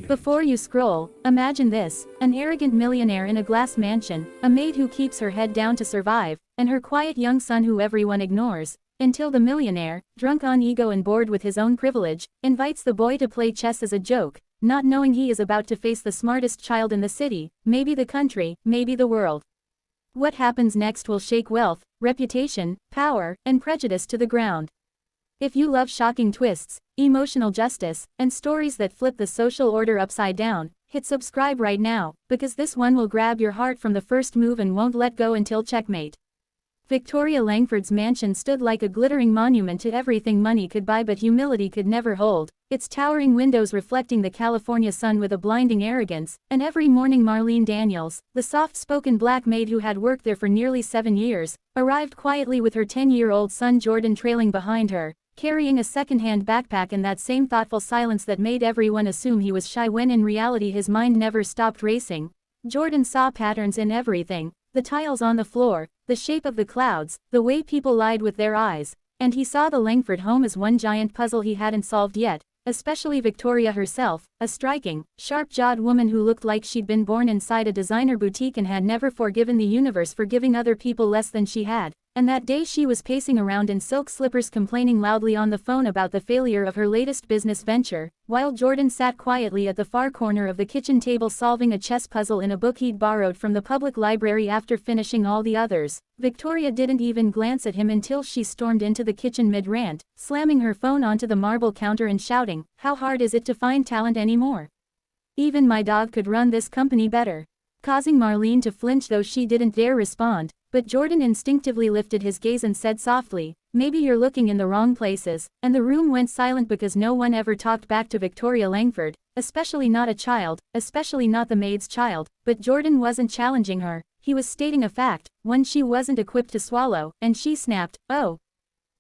Before you scroll, imagine this: an arrogant millionaire in a glass mansion, a maid who keeps her head down to survive, and her quiet young son who everyone ignores, until the millionaire, drunk on ego and bored with his own privilege, invites the boy to play chess as a joke, not knowing he is about to face the smartest child in the city, maybe the country, maybe the world. What happens next will shake wealth, reputation, power, and prejudice to the ground. If you love shocking twists, emotional justice, and stories that flip the social order upside down, hit subscribe right now, because this one will grab your heart from the first move and won't let go until checkmate. Victoria Langford's mansion stood like a glittering monument to everything money could buy but humility could never hold, its towering windows reflecting the California sun with a blinding arrogance, and every morning Marlene Daniels, the soft-spoken black maid who had worked there for nearly 7 years, arrived quietly with her 10-year-old son Jordan trailing behind her, carrying a second-hand backpack in that same thoughtful silence that made everyone assume he was shy when in reality his mind never stopped racing. Jordan saw patterns in everything: the tiles on the floor, the shape of the clouds, the way people lied with their eyes, and he saw the Langford home as one giant puzzle he hadn't solved yet, especially Victoria herself, a striking, sharp-jawed woman who looked like she'd been born inside a designer boutique and had never forgiven the universe for giving other people less than she had. And that day she was pacing around in silk slippers complaining loudly on the phone about the failure of her latest business venture, while Jordan sat quietly at the far corner of the kitchen table solving a chess puzzle in a book he'd borrowed from the public library after finishing all the others. Victoria didn't even glance at him until she stormed into the kitchen mid-rant, slamming her phone onto the marble counter and shouting, "How hard is it to find talent anymore? Even my dog could run this company better," causing Marlene to flinch though she didn't dare respond. But Jordan instinctively lifted his gaze and said softly, "Maybe you're looking in the wrong places," and the room went silent because no one ever talked back to Victoria Langford, especially not a child, especially not the maid's child. But Jordan wasn't challenging her, he was stating a fact, one she wasn't equipped to swallow, and she snapped, "Oh.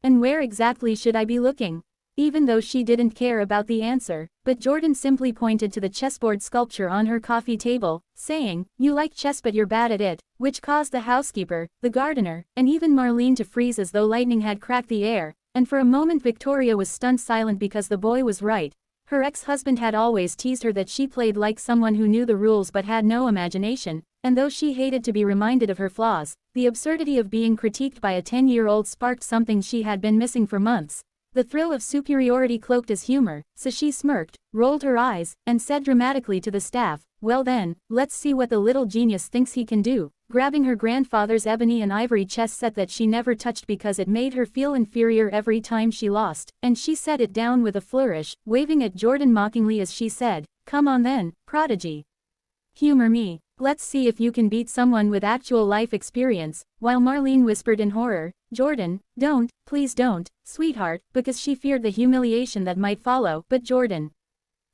And where exactly should I be looking?" Even though she didn't care about the answer, but Jordan simply pointed to the chessboard sculpture on her coffee table, saying, "You like chess but you're bad at it," which caused the housekeeper, the gardener, and even Marlene to freeze as though lightning had cracked the air, and for a moment Victoria was stunned silent because the boy was right. Her ex-husband had always teased her that she played like someone who knew the rules but had no imagination, and though she hated to be reminded of her flaws, the absurdity of being critiqued by a 10-year-old sparked something she had been missing for months. The thrill of superiority cloaked as humor, so she smirked, rolled her eyes, and said dramatically to the staff, "Well then, let's see what the little genius thinks he can do," grabbing her grandfather's ebony and ivory chess set that she never touched because it made her feel inferior every time she lost, and she set it down with a flourish, waving at Jordan mockingly as she said, "Come on then, prodigy. Humor me. Let's see if you can beat someone with actual life experience," while Marlene whispered in horror, "Jordan, don't, please don't, sweetheart," because she feared the humiliation that might follow. But Jordan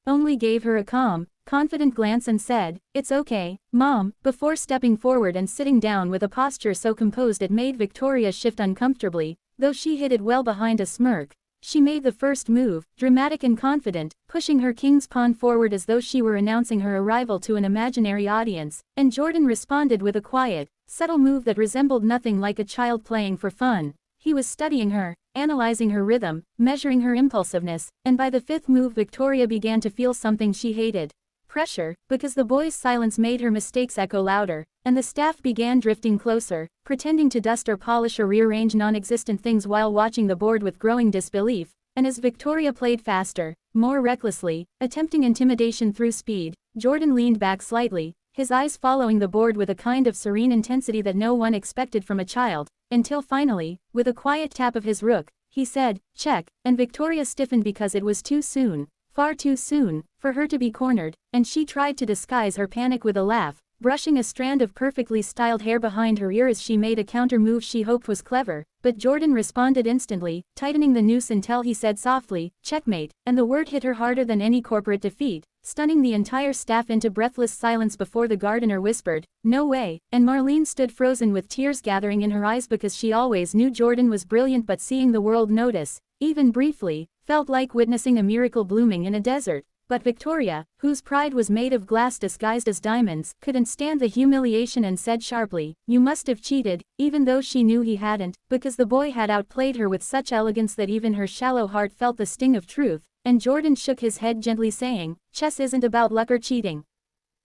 only gave her a calm, confident glance and said, "It's okay, Mom," before stepping forward and sitting down with a posture so composed it made Victoria shift uncomfortably, though she hid it well behind a smirk. She made the first move, dramatic and confident, pushing her king's pawn forward as though she were announcing her arrival to an imaginary audience, and Jordan responded with a quiet, subtle move that resembled nothing like a child playing for fun. He was studying her, analyzing her rhythm, measuring her impulsiveness, and by the fifth move Victoria began to feel something she hated. Pressure, because the boy's silence made her mistakes echo louder, and the staff began drifting closer, pretending to dust or polish or rearrange non-existent things while watching the board with growing disbelief, and as Victoria played faster, more recklessly, attempting intimidation through speed, Jordan leaned back slightly, his eyes following the board with a kind of serene intensity that no one expected from a child, until finally, with a quiet tap of his rook, he said, "Check," and Victoria stiffened because it was too soon. Far too soon, for her to be cornered, and she tried to disguise her panic with a laugh, brushing a strand of perfectly styled hair behind her ear as she made a counter move she hoped was clever, but Jordan responded instantly, tightening the noose until he said softly, "Checkmate," and the word hit her harder than any corporate defeat, stunning the entire staff into breathless silence before the gardener whispered, "No way," and Marlene stood frozen with tears gathering in her eyes because she always knew Jordan was brilliant, but seeing the world notice, even briefly, felt like witnessing a miracle blooming in a desert. But Victoria, whose pride was made of glass disguised as diamonds, couldn't stand the humiliation and said sharply, "You must have cheated," even though she knew he hadn't, because the boy had outplayed her with such elegance that even her shallow heart felt the sting of truth, and Jordan shook his head gently saying, "Chess isn't about luck or cheating.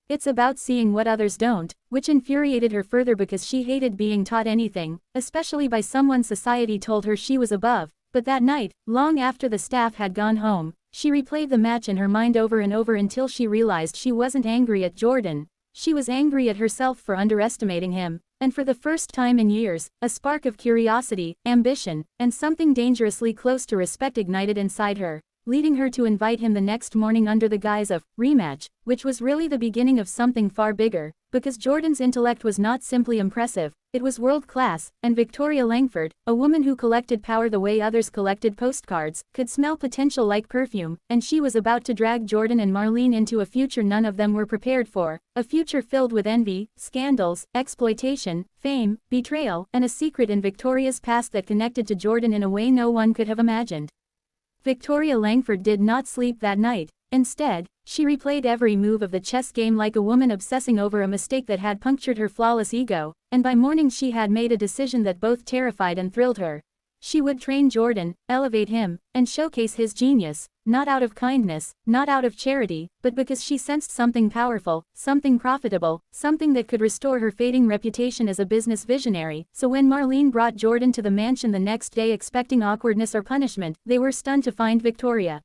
It's about seeing what others don't," which infuriated her further because she hated being taught anything, especially by someone society told her she was above. But that night, long after the staff had gone home, she replayed the match in her mind over and over until she realized she wasn't angry at Jordan. She was angry at herself for underestimating him, and for the first time in years, a spark of curiosity, ambition, and something dangerously close to respect ignited inside her, leading her to invite him the next morning under the guise of rematch, which was really the beginning of something far bigger, because Jordan's intellect was not simply impressive, it was world-class, and Victoria Langford, a woman who collected power the way others collected postcards, could smell potential like perfume, and she was about to drag Jordan and Marlene into a future none of them were prepared for, a future filled with envy, scandals, exploitation, fame, betrayal, and a secret in Victoria's past that connected to Jordan in a way no one could have imagined. Victoria Langford did not sleep that night. Instead, she replayed every move of the chess game like a woman obsessing over a mistake that had punctured her flawless ego, and by morning she had made a decision that both terrified and thrilled her. She would train Jordan, elevate him, and showcase his genius, not out of kindness, not out of charity, but because she sensed something powerful, something profitable, something that could restore her fading reputation as a business visionary. So when Marlene brought Jordan to the mansion the next day expecting awkwardness or punishment, they were stunned to find Victoria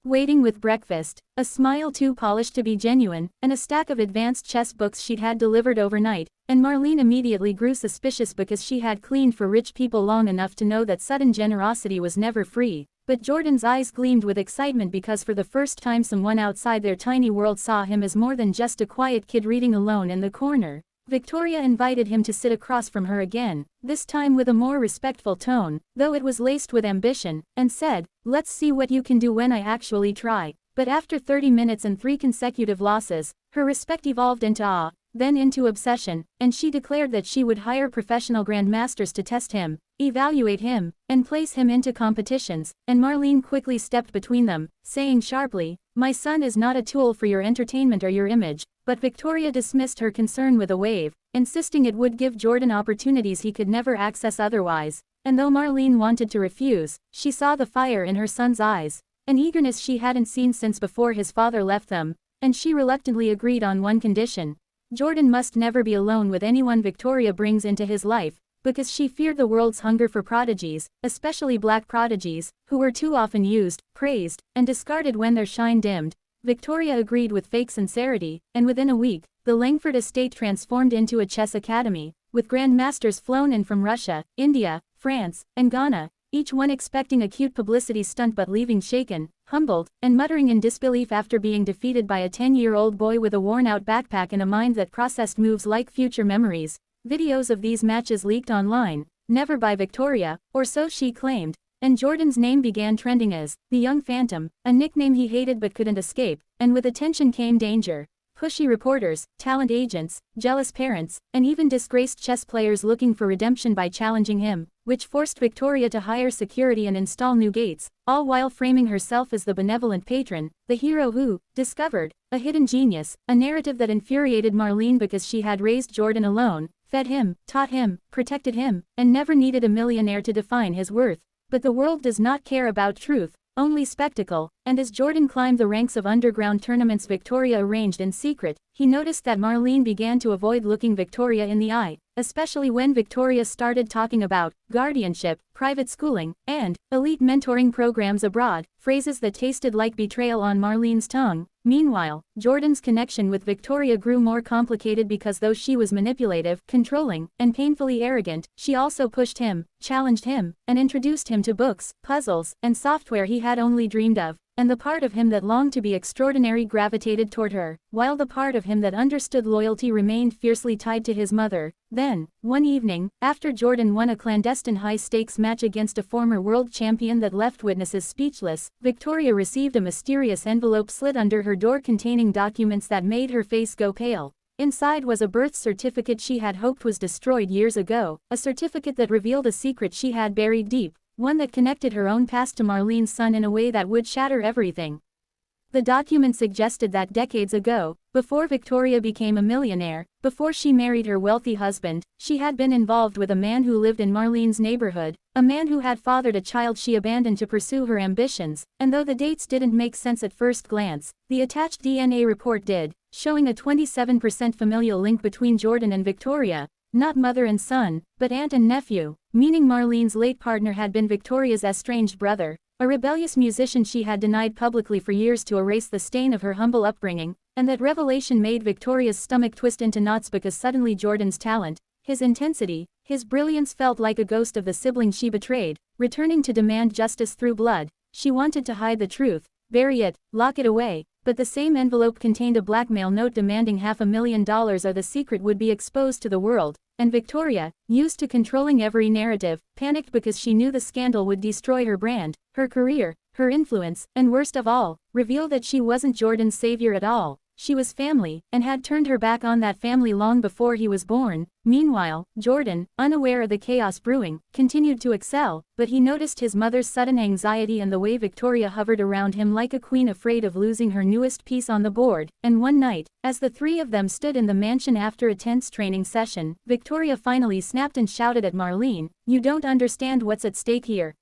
waiting with breakfast, a smile too polished to be genuine, and a stack of advanced chess books she'd had delivered overnight, and Marlene immediately grew suspicious because she had cleaned for rich people long enough to know that sudden generosity was never free. But Jordan's eyes gleamed with excitement because for the first time someone outside their tiny world saw him as more than just a quiet kid reading alone in the corner. Victoria invited him to sit across from her again, this time with a more respectful tone, though it was laced with ambition, and said, "Let's see what you can do when I actually try." But after 30 minutes and 3 consecutive losses, her respect evolved into awe, then into obsession, and she declared that she would hire professional grandmasters to test him, evaluate him, and place him into competitions, and Marlene quickly stepped between them, saying sharply, "My son is not a tool for your entertainment or your image." But Victoria dismissed her concern with a wave, insisting it would give Jordan opportunities he could never access otherwise. And though Marlene wanted to refuse, she saw the fire in her son's eyes, an eagerness she hadn't seen since before his father left them, and she reluctantly agreed on one condition. Jordan must never be alone with anyone Victoria brings into his life, because she feared the world's hunger for prodigies, especially black prodigies, who were too often used, praised, and discarded when their shine dimmed. Victoria agreed with fake sincerity, and within a week, the Langford estate transformed into a chess academy, with grandmasters flown in from Russia, India, France, and Ghana, each one expecting a cute publicity stunt but leaving shaken, humbled, and muttering in disbelief after being defeated by a 10-year-old boy with a worn-out backpack and a mind that processed moves like future memories. Videos of these matches leaked online, never by Victoria, or so she claimed, and Jordan's name began trending as the Young Phantom, a nickname he hated but couldn't escape, and with attention came danger. Pushy reporters, talent agents, jealous parents, and even disgraced chess players looking for redemption by challenging him, which forced Victoria to hire security and install new gates, all while framing herself as the benevolent patron, the hero who discovered a hidden genius, a narrative that infuriated Marlene because she had raised Jordan alone, fed him, taught him, protected him, and never needed a millionaire to define his worth. But the world does not care about truth, only spectacle, and as Jordan climbed the ranks of underground tournaments Victoria arranged in secret, he noticed that Marlene began to avoid looking Victoria in the eye, especially when Victoria started talking about guardianship, private schooling, and elite mentoring programs abroad, phrases that tasted like betrayal on Marlene's tongue. Meanwhile, Jordan's connection with Victoria grew more complicated because though she was manipulative, controlling, and painfully arrogant, she also pushed him, challenged him, and introduced him to books, puzzles, and software he had only dreamed of. And the part of him that longed to be extraordinary gravitated toward her, while the part of him that understood loyalty remained fiercely tied to his mother. Then, one evening, after Jordan won a clandestine high-stakes match against a former world champion that left witnesses speechless, Victoria received a mysterious envelope slid under her door containing documents that made her face go pale. Inside was a birth certificate she had hoped was destroyed years ago, a certificate that revealed a secret she had buried deep, one that connected her own past to Marlene's son in a way that would shatter everything The document suggested that decades ago, before Victoria became a millionaire, before she married her wealthy husband, she had been involved with a man who lived in Marlene's neighborhood, a man who had fathered a child she abandoned to pursue her ambitions, and though the dates didn't make sense at first glance, the attached DNA report did, showing a 27% familial link between Jordan and Victoria, not mother and son, but aunt and nephew, meaning Marlene's late partner had been Victoria's estranged brother, a rebellious musician she had denied publicly for years to erase the stain of her humble upbringing, and that revelation made Victoria's stomach twist into knots because suddenly Jordan's talent, his intensity, his brilliance felt like a ghost of the sibling she betrayed, returning to demand justice through blood. She wanted to hide the truth, bury it, lock it away, but the same envelope contained a blackmail note demanding $500,000 or the secret would be exposed to the world, and Victoria, used to controlling every narrative, panicked because she knew the scandal would destroy her brand, her career, her influence, and worst of all, reveal that she wasn't Jordan's savior at all. She was family, and had turned her back on that family long before he was born. Meanwhile, Jordan, unaware of the chaos brewing, continued to excel, but he noticed his mother's sudden anxiety and the way Victoria hovered around him like a queen afraid of losing her newest piece on the board, and one night, as the three of them stood in the mansion after a tense training session, Victoria finally snapped and shouted at Marlene, "You don't understand what's at stake here."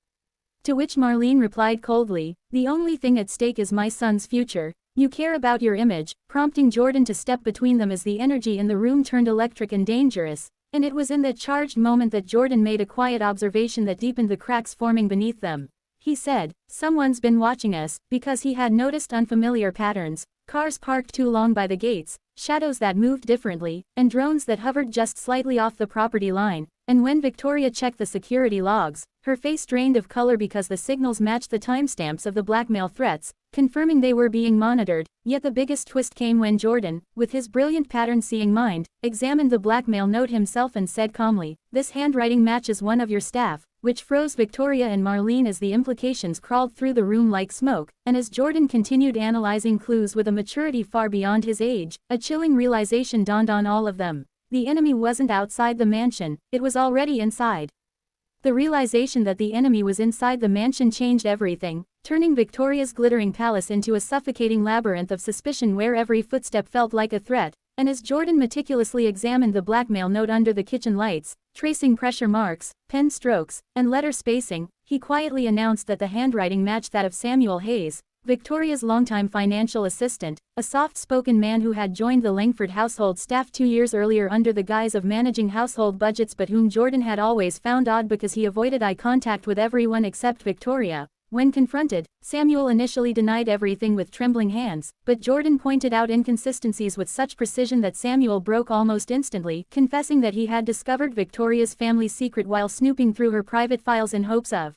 To which Marlene replied coldly, "The only thing at stake is my son's future. You care about your image," prompting Jordan to step between them as the energy in the room turned electric and dangerous, and it was in that charged moment that Jordan made a quiet observation that deepened the cracks forming beneath them. He said, "Someone's been watching us," because he had noticed unfamiliar patterns, cars parked too long by the gates, shadows that moved differently, and drones that hovered just slightly off the property line. And when Victoria checked the security logs, her face drained of color because the signals matched the timestamps of the blackmail threats, confirming they were being monitored. Yet the biggest twist came when Jordan, with his brilliant pattern-seeing mind, examined the blackmail note himself and said calmly, "This handwriting matches one of your staff," which froze Victoria and Marlene as the implications crawled through the room like smoke, and as Jordan continued analyzing clues with a maturity far beyond his age, a chilling realization dawned on all of them. The enemy wasn't outside the mansion, it was already inside. The realization that the enemy was inside the mansion changed everything, turning Victoria's glittering palace into a suffocating labyrinth of suspicion where every footstep felt like a threat. And as Jordan meticulously examined the blackmail note under the kitchen lights, tracing pressure marks, pen strokes, and letter spacing, he quietly announced that the handwriting matched that of Samuel Hayes, Victoria's longtime financial assistant, a soft-spoken man who had joined the Langford household staff 2 years earlier under the guise of managing household budgets, but whom Jordan had always found odd because he avoided eye contact with everyone except Victoria. When confronted, Samuel initially denied everything with trembling hands, but Jordan pointed out inconsistencies with such precision that Samuel broke almost instantly, confessing that he had discovered Victoria's family secret while snooping through her private files in hopes of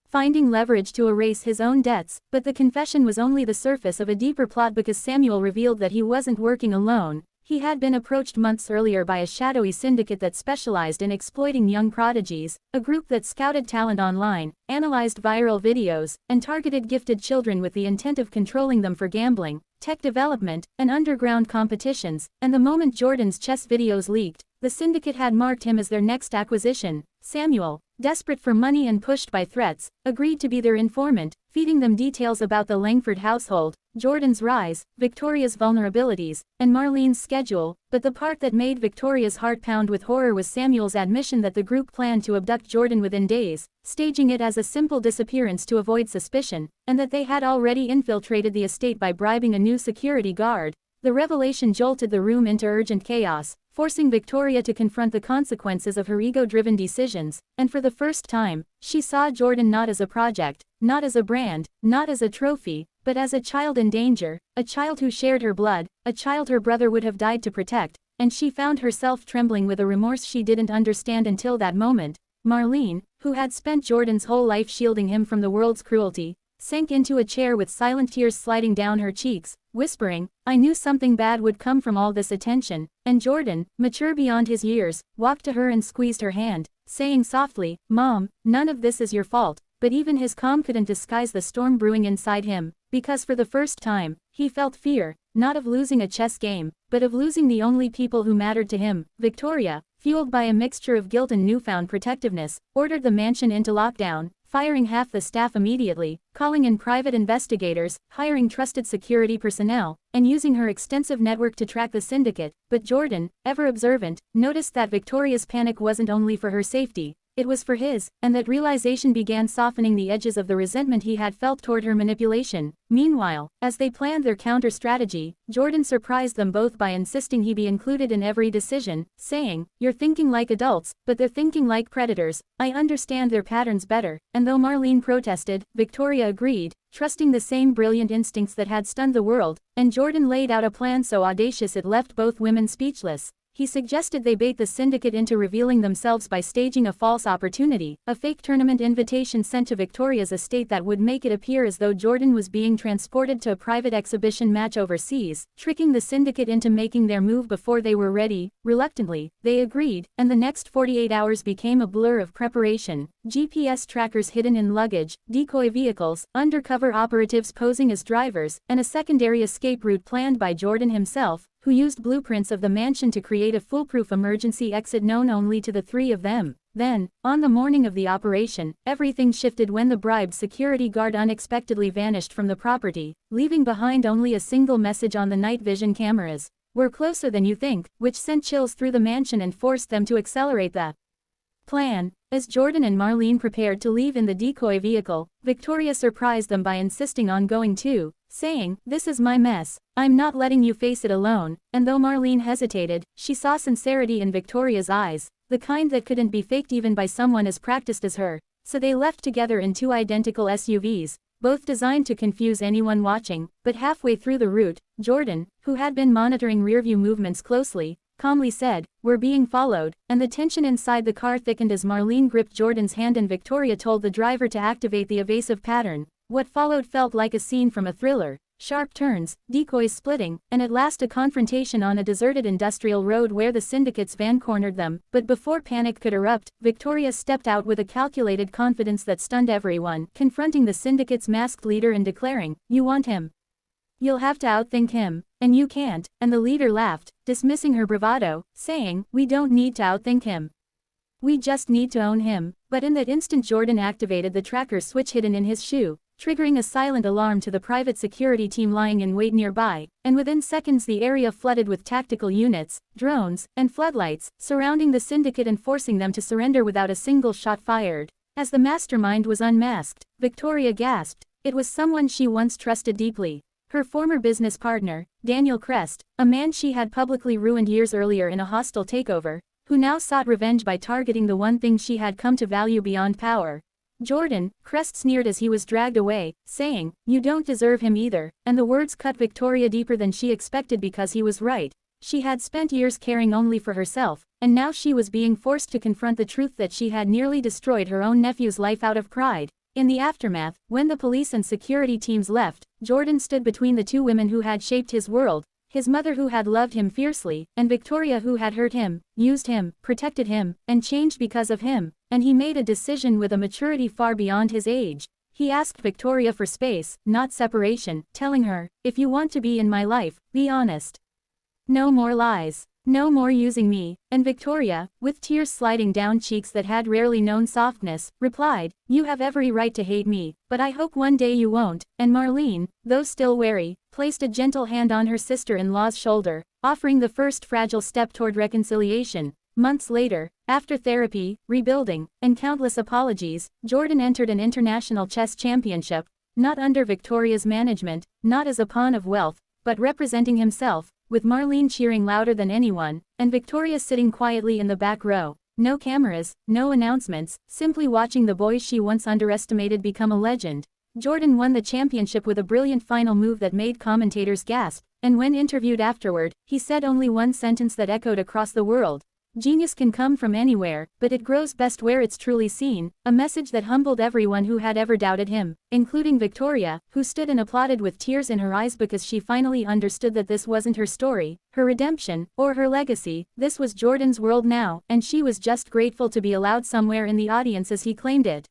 finding leverage to erase his own debts. But the confession was only the surface of a deeper plot because Samuel revealed that he wasn't working alone. He had been approached months earlier by a shadowy syndicate that specialized in exploiting young prodigies, a group that scouted talent online, analyzed viral videos, and targeted gifted children with the intent of controlling them for gambling, tech development, and underground competitions. And the moment Jordan's chess videos leaked, the syndicate had marked him as their next acquisition. Samuel, desperate for money and pushed by threats, agreed to be their informant, feeding them details about the Langford household, Jordan's rise, Victoria's vulnerabilities, and Marlene's schedule. But the part that made Victoria's heart pound with horror was Samuel's admission that the group planned to abduct Jordan within days, staging it as a simple disappearance to avoid suspicion, and that they had already infiltrated the estate by bribing a new security guard. The revelation jolted the room into urgent chaos, forcing Victoria to confront the consequences of her ego-driven decisions, and for the first time, she saw Jordan not as a project, not as a brand, not as a trophy, but as a child in danger, a child who shared her blood, a child her brother would have died to protect, and she found herself trembling with a remorse she didn't understand until that moment. Marlene, who had spent Jordan's whole life shielding him from the world's cruelty, sank into a chair with silent tears sliding down her cheeks, whispering, "I knew something bad would come from all this attention," and Jordan, mature beyond his years, walked to her and squeezed her hand, saying softly, "Mom, none of this is your fault." But even his calm couldn't disguise the storm brewing inside him, because for the first time, he felt fear, not of losing a chess game, but of losing the only people who mattered to him. Victoria, fueled by a mixture of guilt and newfound protectiveness, ordered the mansion into lockdown, firing half the staff immediately, calling in private investigators, hiring trusted security personnel, and using her extensive network to track the syndicate. But Jordan, ever observant, noticed that Victoria's panic wasn't only for her safety, it was for his, and that realization began softening the edges of the resentment he had felt toward her manipulation. Meanwhile, as they planned their counter-strategy, Jordan surprised them both by insisting he be included in every decision, saying, "You're thinking like adults, but they're thinking like predators. I understand their patterns better." And though Marlene protested, Victoria agreed, trusting the same brilliant instincts that had stunned the world, and Jordan laid out a plan so audacious it left both women speechless. He suggested they bait the syndicate into revealing themselves by staging a false opportunity, a fake tournament invitation sent to Victoria's estate that would make it appear as though Jordan was being transported to a private exhibition match overseas, tricking the syndicate into making their move before they were ready. Reluctantly, they agreed, and the next 48 hours became a blur of preparation. GPS trackers hidden in luggage, decoy vehicles, undercover operatives posing as drivers, and a secondary escape route planned by Jordan himself, who used blueprints of the mansion to create a foolproof emergency exit known only to the three of them. Then, on the morning of the operation, everything shifted when the bribed security guard unexpectedly vanished from the property, leaving behind only a single message on the night vision cameras: "We're closer than you think," which sent chills through the mansion and forced them to accelerate the plan. As Jordan and Marlene prepared to leave in the decoy vehicle, Victoria surprised them by insisting on going too, saying, "This is my mess. I'm not letting you face it alone." And though Marlene hesitated, she saw sincerity in Victoria's eyes, the kind that couldn't be faked even by someone as practiced as her. So they left together in two identical SUVs, both designed to confuse anyone watching. But halfway through the route, Jordan, who had been monitoring rearview movements closely, calmly said, "We're being followed," and the tension inside the car thickened as Marlene gripped Jordan's hand and Victoria told the driver to activate the evasive pattern. What followed felt like a scene from a thriller. Sharp turns, decoys splitting, and at last a confrontation on a deserted industrial road where the syndicate's van cornered them. But before panic could erupt, Victoria stepped out with a calculated confidence that stunned everyone, confronting the syndicate's masked leader and declaring, "You want him? You'll have to outthink him, and you can't." And the leader laughed, dismissing her bravado, saying, "We don't need to outthink him. We just need to own him." But in that instant Jordan activated the tracker switch hidden in his shoe, triggering a silent alarm to the private security team lying in wait nearby, and within seconds the area flooded with tactical units, drones, and floodlights, surrounding the syndicate and forcing them to surrender without a single shot fired. As the mastermind was unmasked, Victoria gasped. It was someone she once trusted deeply. Her former business partner, Daniel Crest, a man she had publicly ruined years earlier in a hostile takeover, who now sought revenge by targeting the one thing she had come to value beyond power. "Jordan," Crest sneered as he was dragged away, saying, "You don't deserve him either," and the words cut Victoria deeper than she expected because he was right. She had spent years caring only for herself, and now she was being forced to confront the truth that she had nearly destroyed her own nephew's life out of pride. In the aftermath, when the police and security teams left, Jordan stood between the two women who had shaped his world, his mother who had loved him fiercely, and Victoria who had hurt him, used him, protected him, and changed because of him. And he made a decision with a maturity far beyond his age. He asked Victoria for space, not separation, telling her, "If you want to be in my life, be honest. No more lies. No more using me." And Victoria, with tears sliding down cheeks that had rarely known softness, replied, "You have every right to hate me, but I hope one day you won't." And Marlene, though still wary, placed a gentle hand on her sister-in-law's shoulder, offering the first fragile step toward reconciliation. Months later, after therapy, rebuilding, and countless apologies, Jordan entered an international chess championship, not under Victoria's management, not as a pawn of wealth, but representing himself, with Marlene cheering louder than anyone, and Victoria sitting quietly in the back row. No cameras, no announcements, simply watching the boys she once underestimated become a legend. Jordan won the championship with a brilliant final move that made commentators gasp, and when interviewed afterward, he said only one sentence that echoed across the world: "Genius can come from anywhere, but it grows best where it's truly seen," a message that humbled everyone who had ever doubted him, including Victoria, who stood and applauded with tears in her eyes because she finally understood that this wasn't her story, her redemption, or her legacy. This was Jordan's world now, and she was just grateful to be allowed somewhere in the audience as he claimed it.